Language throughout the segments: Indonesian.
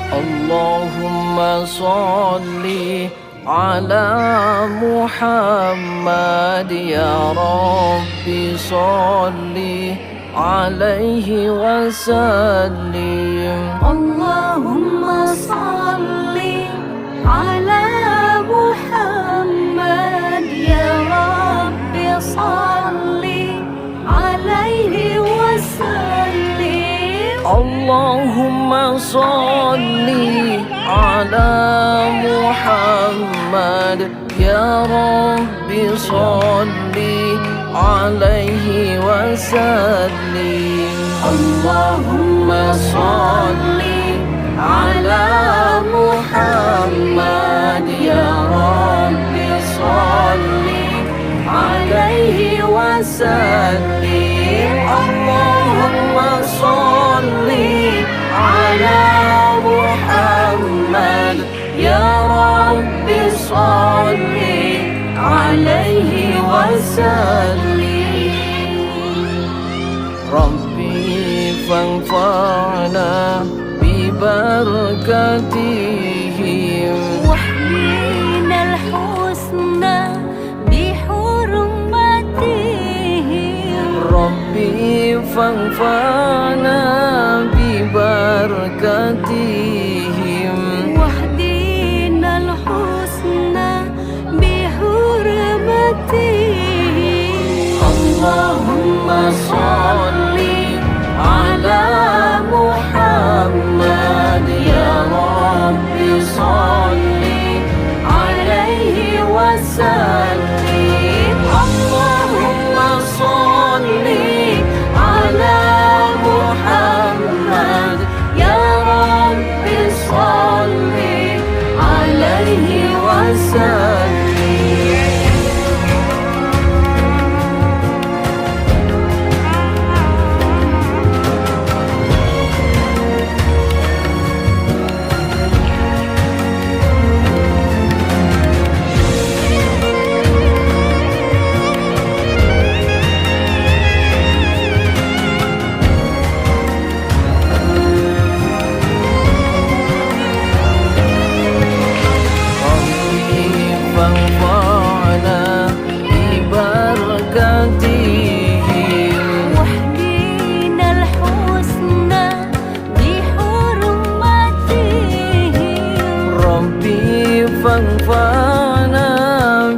Allahumma salli ala Muhammad ya Rabbi salli alaihi wasallim. Allahumma salli ala Muhammad ya Rabbi salli alaihi wasallim. Allahumma salli ala Muhammad ya Rabbi salli alaihi wasallim. Allahumma salli ala Muhammad ya Rabbi salli alaihi wasallim. Allahumma salli ala Muhammad ya Rabbi salli alaihi wasallim. Rabbi fanfa'na bi barakatihim wahdina al-husna bi hurmatihim. Rabbi fanfa'na bi barakatihim wahdina al-husna bi hurmatihim. Allahumma salli ala Muhammad ya Rabbi salli alaihi wasallim. Allahumma salli ala Muhammad ya Rabbi salli alaihi wasallim. Fanfa'na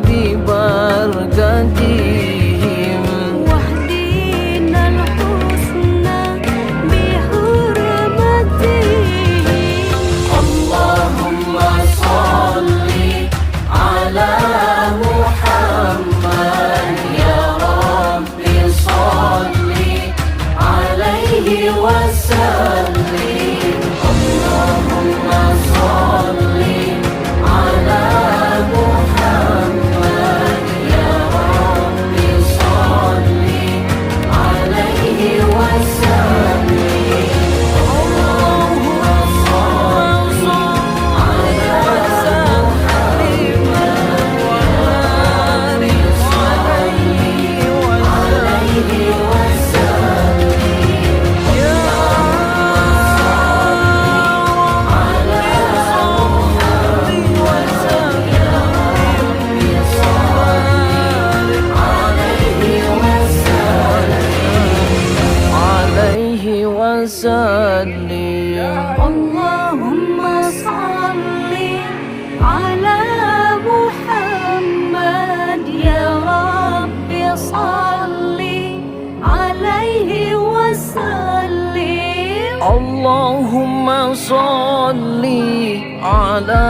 bi barakatihim wahdina al-husna bi hurmatihim. Allahumma salli ala Muhammad ya Rabbi salli alaihi wasallim. Allahumma salli ala Muhammad ya Rabbi salli alaihi wasallim. Allahumma salli ala Muhammad alaihi wasallim. Ya Allahumma salli ala Muhammad ya Rabbi salli alaihi wasallim. Allahumma salli ala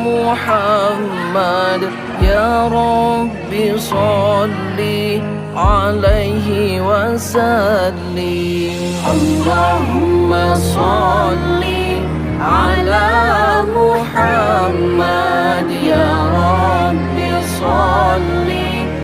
Muhammad ya Rabbi salli alaihi wasallim. Allahumma salli ala Muhammad